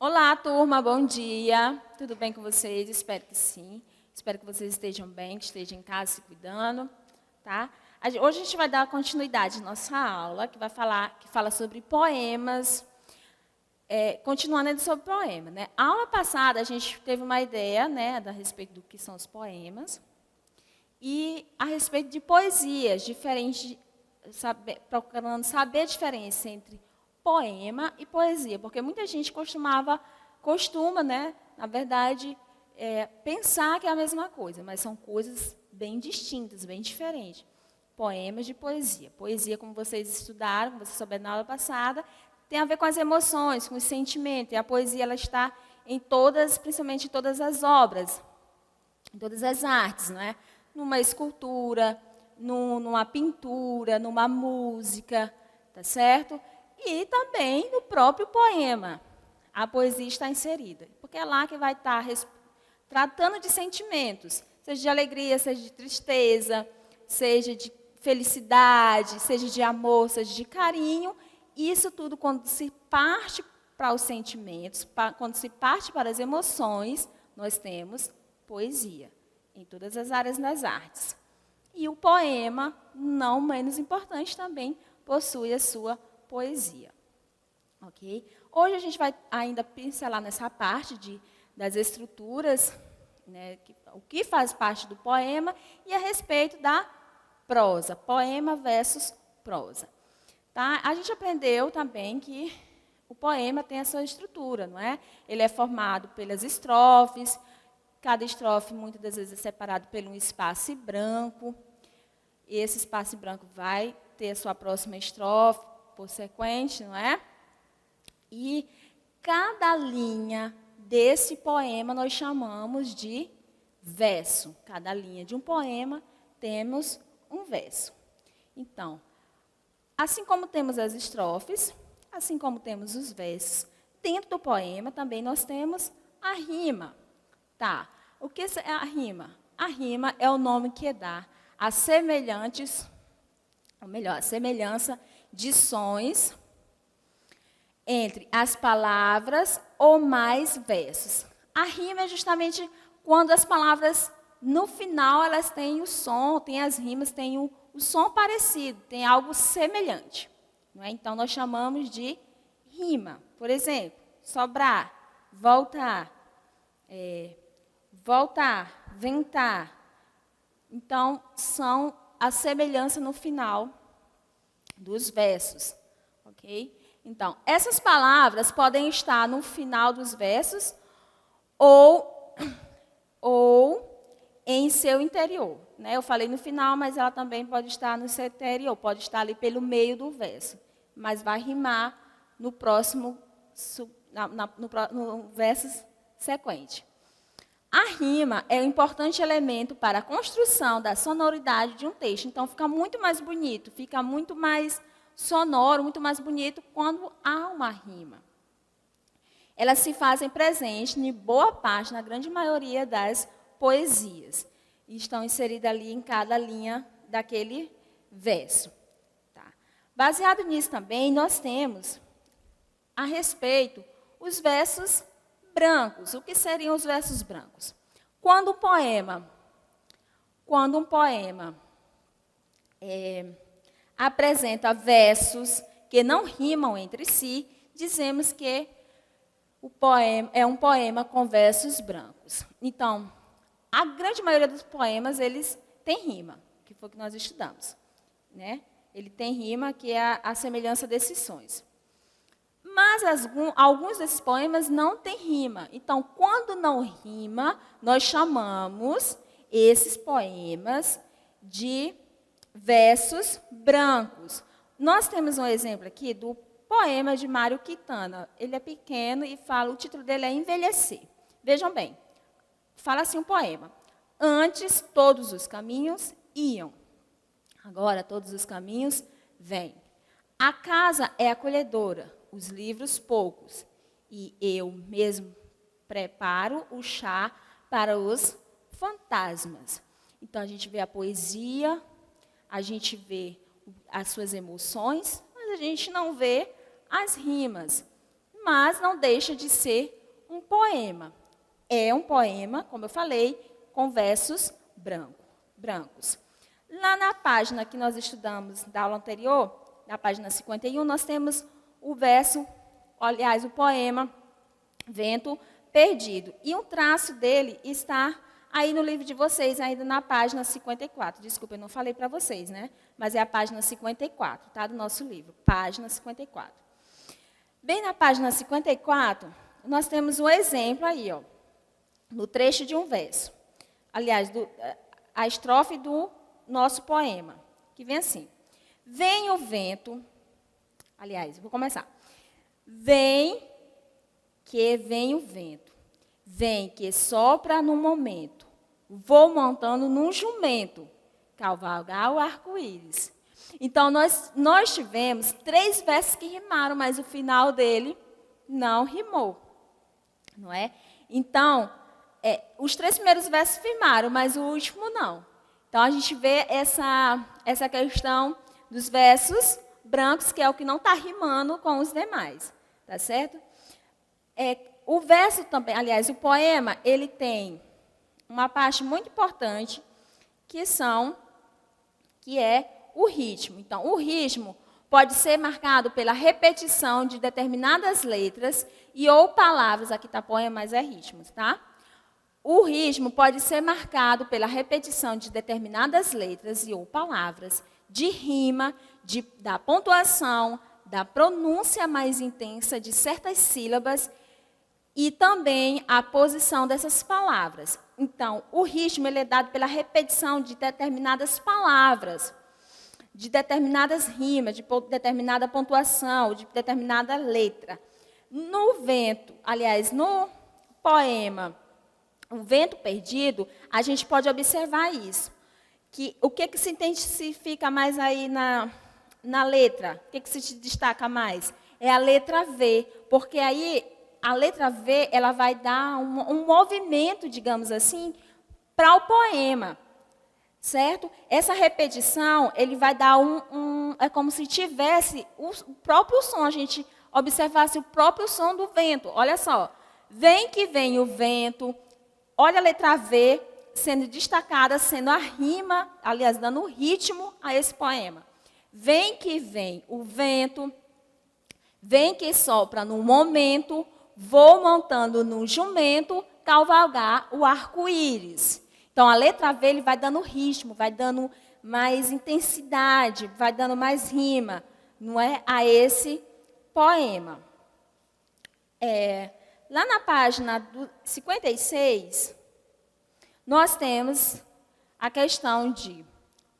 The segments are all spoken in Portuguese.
Olá, turma, bom dia. Tudo bem com vocês? Espero que sim. Espero que vocês estejam bem, que estejam em casa se cuidando, tá? Hoje a gente vai dar continuidade à nossa aula, que fala sobre poemas, continuando ainda sobre poema, né? A aula passada a gente teve uma ideia, né, a respeito do que são os poemas e a respeito de poesias diferentes, procurando saber a diferença entre poema e poesia, porque muita gente costuma, né, na verdade, pensar que é a mesma coisa, mas são coisas bem distintas, bem diferentes. Poemas de poesia. Poesia, como vocês estudaram, como vocês souberam na aula passada, tem a ver com as emoções, com os sentimentos. E a poesia ela está em todas, principalmente em todas as obras, em todas as artes, não é? Numa escultura, numa pintura, numa música, tá certo? E também no próprio poema. A poesia está inserida, porque é lá que vai estar tratando de sentimentos, seja de alegria, seja de tristeza, seja de felicidade, seja de amor, seja de carinho. Isso tudo, quando se parte para os sentimentos, quando se parte para as emoções, nós temos poesia, em todas as áreas das artes. E o poema, não menos importante, também possui a sua poesia. Ok? Hoje a gente vai ainda pincelar nessa parte das estruturas, né, o que faz parte do poema, e a respeito da prosa, poema versus prosa. Tá? A gente aprendeu também que o poema tem a sua estrutura, não é? Ele é formado pelas estrofes, cada estrofe muitas das vezes é separado por um espaço branco, e esse espaço branco vai ter a sua próxima estrofe, por sequente, não é? E cada linha desse poema nós chamamos de verso. Cada linha de um poema temos um verso. Então, assim como temos as estrofes, assim como temos os versos, dentro do poema também nós temos a rima. Tá? O que é a rima? A rima é o nome que dá a semelhantes, ou melhor, a semelhança de sons entre as palavras ou mais versos. A rima é justamente quando as palavras, no final, elas têm o som, têm as rimas, têm o som parecido, tem algo semelhante. Não é? Então, nós chamamos de rima. Por exemplo, sobrar, voltar, voltar, ventar. Então, são a semelhança no final dos versos. Ok? Então, essas palavras podem estar no final dos versos ou em seu interior. Né? Eu falei no final, mas ela também pode estar no seu interior, pode estar ali pelo meio do verso, mas vai rimar no próximo, no verso sequente. A rima é um importante elemento para a construção da sonoridade de um texto. Então, fica muito mais bonito, fica muito mais sonoro, muito mais bonito quando há uma rima. Elas se fazem presentes em boa parte, na grande maioria das poesias. E estão inseridas ali em cada linha daquele verso. Tá? Baseado nisso também, nós temos a respeito os versos brancos. O que seriam os versos brancos? Quando um poema apresenta versos que não rimam entre si, dizemos que o poema é um poema com versos brancos. Então, a grande maioria dos poemas, eles têm rima, que foi o que nós estudamos. Né? Ele tem rima, que é a semelhança desses sons. Mas alguns desses poemas não têm rima. Então, quando não rima, nós chamamos esses poemas de versos brancos. Nós temos um exemplo aqui do poema de Mário Quintana. Ele é pequeno e o título dele é Envelhecer. Vejam bem, fala assim um poema. Antes todos os caminhos iam, agora todos os caminhos vêm. A casa é acolhedora, os livros poucos, e eu mesmo preparo o chá para os fantasmas. Então, a gente vê a poesia, a gente vê as suas emoções, mas a gente não vê as rimas. Mas não deixa de ser um poema? É um poema, como eu falei, com versos brancos. Lá na página que nós estudamos da aula anterior, na página 51, nós temos o verso, aliás, o poema Vento Perdido. E um traço dele está aí no livro de vocês, ainda na página 54. Desculpa, eu não falei para vocês, né? Mas é a página 54, tá? Do nosso livro, página 54. Bem na página 54, nós temos um exemplo aí, ó, no trecho de um verso. Aliás, a estrofe do nosso poema, que vem assim. Vem o vento, aliás, vou começar. Vem o vento, vem que sopra no momento, vou montando num jumento, cavalgar o arco-íris. Então, nós tivemos 3 versos que rimaram, mas o final dele não rimou, não é? Então, os 3 primeiros versos rimaram, mas o último não. Então, a gente vê essa questão dos versos brancos, que é o que não está rimando com os demais, tá certo? O verso também, aliás, o poema, ele tem uma parte muito importante, que é o ritmo. Então, o ritmo pode ser marcado pela repetição de determinadas letras e ou palavras, aqui está poema, mas é ritmos, tá? O ritmo pode ser marcado pela repetição de determinadas letras e ou palavras, de rima, da pontuação, da pronúncia mais intensa de certas sílabas e também a posição dessas palavras. Então, o ritmo ele é dado pela repetição de determinadas palavras, de determinadas rimas, de determinada pontuação, de determinada letra. No vento, aliás, no poema O Vento Perdido, a gente pode observar isso. O que se intensifica mais aí na letra? O que se destaca mais? É a letra V, porque aí a letra V ela vai dar um movimento, digamos assim, para o poema. Certo? Essa repetição, ele vai dar é como se tivesse o próprio som, a gente observasse o próprio som do vento. Olha só, vem que vem o vento, olha a letra V sendo destacada, sendo a rima, aliás, dando ritmo a esse poema. Vem que vem o vento, vem que sopra no momento, vou montando no jumento, cavalgar o arco-íris. Então, a letra V ele vai dando ritmo, vai dando mais intensidade, vai dando mais rima, não é? A esse poema. Lá na página 56, nós temos a questão de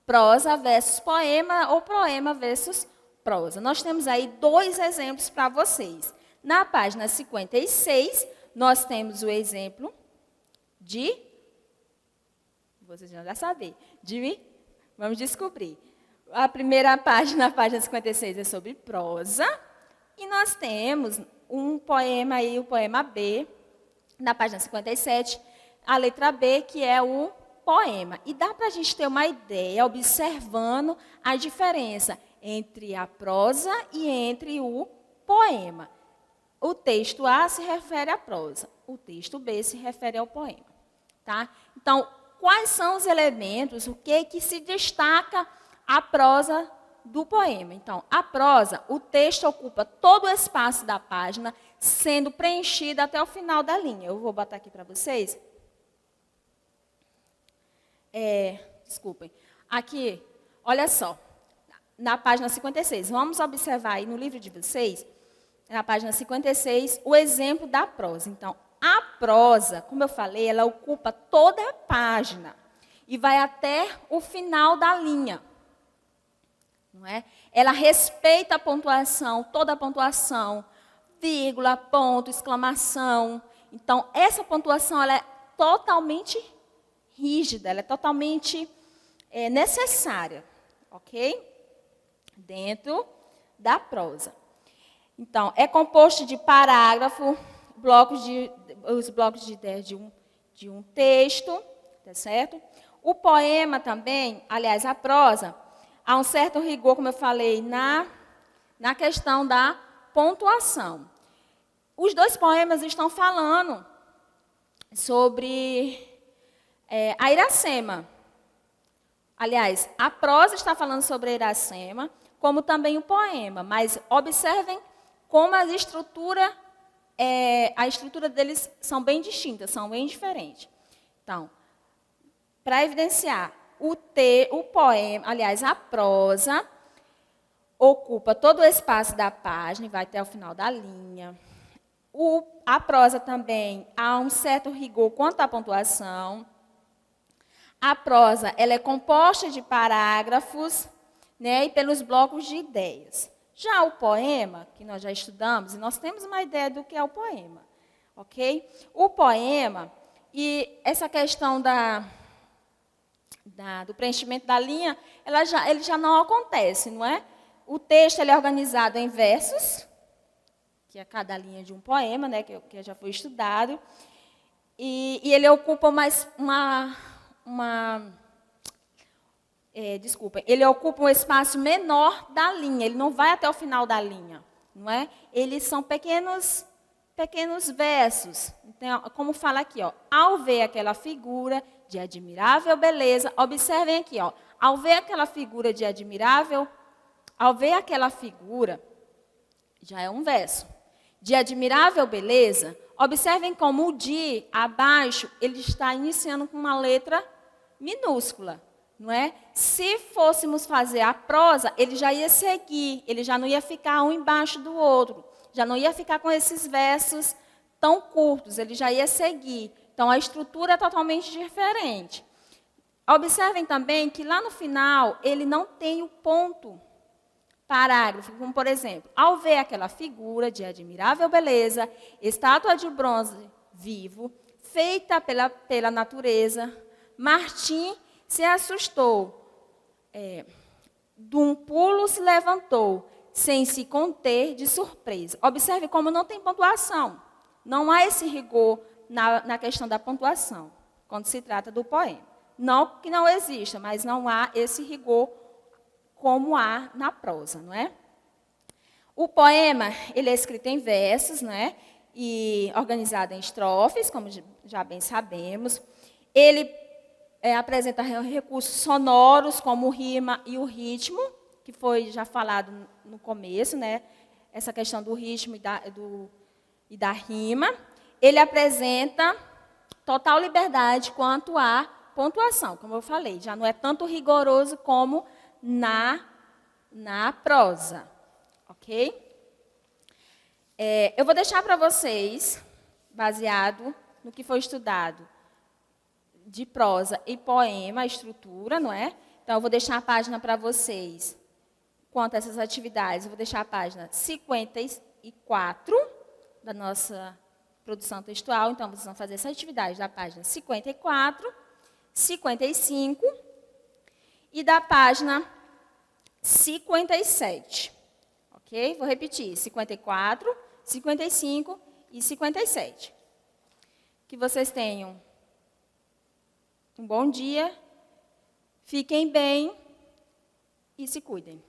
prosa versus poema ou poema versus prosa. Nós temos aí 2 exemplos para vocês. Na página 56, nós temos o exemplo de... Vocês já sabem. Vamos descobrir. A primeira página, a página 56, é sobre prosa. E nós temos um poema aí, o poema B, na página 57, a letra B, que é o poema. E dá para a gente ter uma ideia, observando a diferença entre a prosa e entre o poema. O texto A se refere à prosa, o texto B se refere ao poema. Tá? Então, quais são os elementos, o que se destaca a prosa do poema? Então, a prosa, o texto ocupa todo o espaço da página, sendo preenchido até o final da linha. Eu vou botar aqui para vocês. Desculpem. Aqui, olha só, na página 56. Vamos observar aí no livro de vocês, na página 56, o exemplo da prosa. Então, a prosa, como eu falei, ela ocupa toda a página e vai até o final da linha. Não é? Ela respeita a pontuação, toda a pontuação, vírgula, ponto, exclamação. Então, essa pontuação ela é totalmente rígida, ela é totalmente necessária, ok? Dentro da prosa. Então, é composto de parágrafo, os blocos de ideias de um texto, tá certo? O poema também, aliás, a prosa, há um certo rigor, como eu falei, na questão da pontuação. os dois poemas estão falando sobre a Iracema. Aliás, a prosa está falando sobre a Iracema, como também o poema, mas observem como a estrutura deles são bem distintas, são bem diferentes. Então, para evidenciar, o poema, aliás, a prosa, ocupa todo o espaço da página e vai até o final da linha. A prosa também há um certo rigor quanto à pontuação. A prosa ela é composta de parágrafos, né, e pelos blocos de ideias. Já o poema, que nós já estudamos, e nós temos uma ideia do que é o poema, ok? O poema, e essa questão do preenchimento da linha, ele já não acontece, não é? O texto ele é organizado em versos, que é cada linha de um poema, né, que já foi estudado, e ele ocupa ele ocupa um espaço menor da linha, ele não vai até o final da linha, não é? Eles são pequenos versos. Então, como fala aqui, ó, ao ver aquela figura de admirável beleza, observem aqui, ó, ao ver aquela figura, já é um verso, de admirável beleza, observem como o de abaixo, ele está iniciando com uma letra minúscula. Não é? Se fôssemos fazer a prosa, ele já ia seguir, ele já não ia ficar um embaixo do outro, já não ia ficar com esses versos tão curtos, ele já ia seguir. Então, a estrutura é totalmente diferente. Observem também que lá no final, ele não tem o ponto parágrafo, como por exemplo, ao ver aquela figura de admirável beleza, estátua de bronze vivo, feita pela natureza, Martim se assustou, de um pulo se levantou, sem se conter de surpresa. Observe como não tem pontuação. Não há esse rigor na questão da pontuação, quando se trata do poema. Não que não exista, mas não há esse rigor como há na prosa, não é? O poema, ele é escrito em versos, não é? E organizado em estrofes, como já bem sabemos. Ele apresenta recursos sonoros, como rima e o ritmo, que foi já falado no começo, né? Essa questão do ritmo e da rima. Ele apresenta total liberdade quanto à pontuação, como eu falei. Já não é tanto rigoroso como na prosa, ok? Eu vou deixar para vocês, baseado no que foi estudado, de prosa e poema, a estrutura, não é? Então, eu vou deixar a página para vocês, quanto a essas atividades, eu vou deixar a página 54 da nossa produção textual. Então, vocês vão fazer essa atividade da página 54, 55 e da página 57. Ok? Vou repetir, 54, 55 e 57. Que vocês tenham um bom dia, fiquem bem e se cuidem.